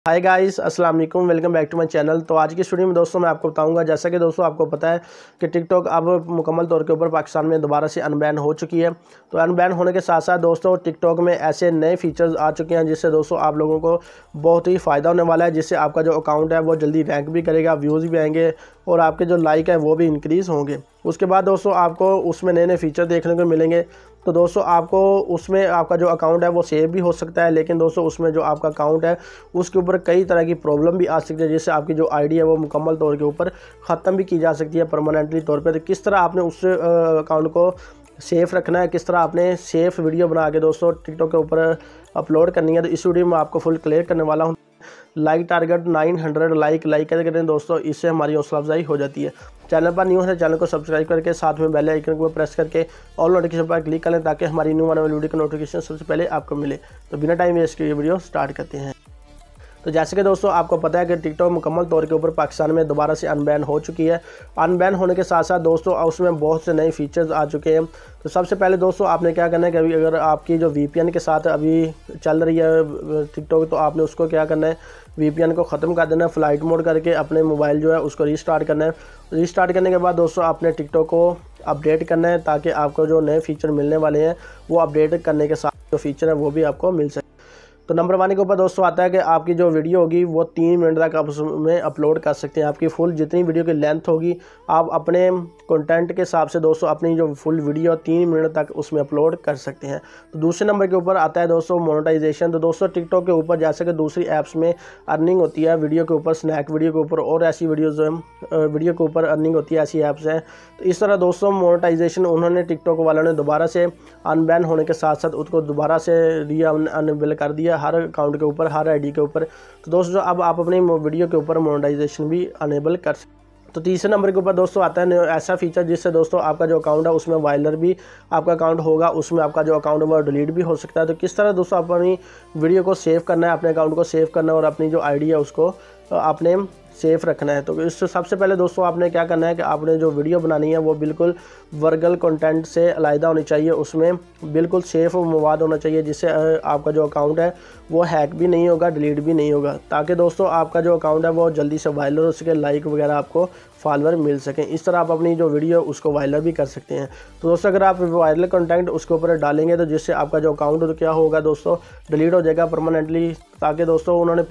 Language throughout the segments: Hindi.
हाय गाइस, अस्सलाम वालेकुम, welcome back to my channel. तो आज की स्टूडियो में दोस्तों मैं आपको बताऊंगा, जैसा कि दोस्तों आपको पता है कि टिकटॉक अब मुकम्मल तौर के ऊपर पाकिस्तान में दोबारा से अनबैन हो चुकी है। तो अनबैन होने के साथ साथ दोस्तों टिकटॉक में ऐसे नए फीचर्स आ चुके हैं जिससे दोस्तों आप लोगों को बहुत ही फ़ायदा होने वाला है, जिससे आपका जो अकाउंट है वो जल्दी रैंक भी करेगा, व्यूज़ भी आएंगे और आपके जो लाइक है वो भी इंक्रीज़ होंगे। उसके बाद दोस्तों आपको उसमें नए नए फीचर देखने को मिलेंगे। तो दोस्तों आपको उसमें आपका जो अकाउंट है वो सेव भी हो सकता है, लेकिन दोस्तों उसमें जो आपका अकाउंट है उसके ऊपर कई तरह की प्रॉब्लम भी आ सकती है, जिससे आपकी जो आईडी है वो मुकम्मल तौर के ऊपर ख़त्म भी की जा सकती है परमानेंटली तौर पे। तो किस तरह आपने उस अकाउंट को सेफ़ रखना है, किस तरह आपने सेफ़ वीडियो बना के दोस्तों टिकटॉक के ऊपर अपलोड करनी है, तो इस वीडियो में आपको फुल क्लियर करने वाला हूँ। लाइक टारगेट 900 लाइक कैसे करें दोस्तों, इससे हमारी हौसला अफजाई हो जाती है। चैनल पर न्यू है चैनल को सब्सक्राइब करके साथ में बेल आइकन को प्रेस करके ऑल नोटिफिकेशन पर क्लिक करें ताकि हमारी न्यू आने वाली वीडियो का नोटिफिकेशन सबसे पहले आपको मिले। तो बिना टाइम वेस्ट किए वीडियो स्टार्ट करते हैं। तो जैसे कि दोस्तों आपको पता है कि टिकटॉक मुकम्मल तौर के ऊपर पाकिस्तान में दोबारा से अनबैन हो चुकी है। अनबैन होने के साथ साथ दोस्तों उसमें बहुत से नए फीचर्स आ चुके हैं। तो सबसे पहले दोस्तों आपने क्या करना है कि अभी अगर आपकी जो VPN के साथ अभी चल रही है टिकटॉक, तो आपने उसको क्या करना है, VPN को ख़त्म कर देना है, फ्लाइट मोड करके अपने मोबाइल जो है उसको रीस्टार्ट करना है। रीस्टार्ट करने के बाद दोस्तों आपने टिकटॉक को अपडेट करना है ताकि आपको जो नए फीचर मिलने वाले हैं वो अपडेट करने के साथ जो फीचर है वो भी आपको मिल सके। तो नंबर 1 के ऊपर दोस्तों आता है कि आपकी जो वीडियो होगी वो 3 मिनट तक आप उसमें अपलोड कर सकते हैं। आपकी फुल जितनी वीडियो की लेंथ होगी आप अपने कंटेंट के हिसाब से दोस्तों अपनी जो फुल वीडियो 3 मिनट तक उसमें अपलोड कर सकते हैं। तो दूसरे नंबर के ऊपर आता है दोस्तों मोनेटाइजेशन। तो दोस्तों टिकटॉक के ऊपर जैसे कि दूसरी ऐप्स में अर्निंग होती है वीडियो के ऊपर, स्नैक वीडियो के ऊपर और ऐसी वीडियोज़ वीडियो के ऊपर अर्निंग होती है, ऐसी ऐप्स हैं। तो इस तरह दोस्तों मोनेटाइजेशन उन्होंने टिकटॉक वालों ने दोबारा से अनबैन होने के साथ साथ उसको दोबारा से अनबैन कर दिया हर अकाउंट के ऊपर, हर आईडी के ऊपर। तो दोस्तों अब आप अपनी वीडियो के ऊपर मोनेटाइजेशन भी अनेबल कर सकते हैं। तो तीसरे नंबर के ऊपर दोस्तों आता है ऐसा फीचर जिससे दोस्तों आपका जो अकाउंट है उसमें वायलर भी आपका अकाउंट होगा, उसमें आपका जो अकाउंट है वो डिलीट भी हो सकता है। तो किस तरह दोस्तों अपनी वीडियो को सेव करना है, अपने अकाउंट को सेव करना है और अपनी जो आईडी है उसको आपने सेफ़ रखना है। तो इससे सबसे पहले दोस्तों आपने क्या करना है कि आपने जो वीडियो बनानी है वो बिल्कुल वर्गल कंटेंट से अलहदा होनी चाहिए, उसमें बिल्कुल सेफ़ मवाद होना चाहिए, जिससे आपका जो अकाउंट है वो हैक भी नहीं होगा, डिलीट भी नहीं होगा, ताकि दोस्तों आपका जो अकाउंट है वो जल्दी से वायरल हो सके, लाइक वगैरह आपको फॉलोअर मिल सकें। इस तरह आप अपनी जो वीडियो उसको वायरल भी कर सकते हैं। तो दोस्तों अगर आप वायरल कंटेंट उसके ऊपर डालेंगे तो जिससे आपका जो अकाउंट तो क्या होगा दोस्तों, डिलीट हो जाएगा परमानेंटली। ताकि दोस्तों उन्होंने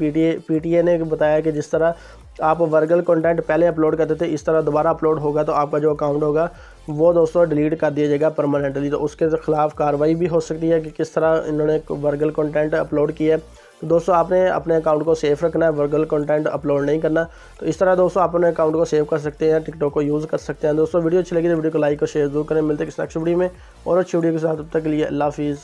PTA ने बताया कि जिस तरह आप वर्गल कंटेंट पहले अपलोड करते थे, इस तरह दोबारा अपलोड होगा तो आपका जो अकाउंट होगा वो दोस्तों डिलीट कर दिया जाएगा परमानेंटली। तो उसके ख़िलाफ़ कार्रवाई भी हो सकती है कि किस तरह इन्होंने वर्गल कंटेंट अपलोड किया है। तो दोस्तों आपने अपने अकाउंट को सेफ़ रखना है, वर्गल कंटेंट अपलोड नहीं करना। तो इस तरह दोस्तों आप अपने अकाउंट को सेव कर सकते हैं, टिकटॉक को यूज़ कर सकते हैं। दोस्तों वीडियो अच्छी लगी तो वीडियो को लाइक और शेयर जरूर करें। मिलते हैं नेक्स्ट वीडियो में और अच्छी वीडियो के साथ, तब तक के लिए अल्लाह हाफिज़।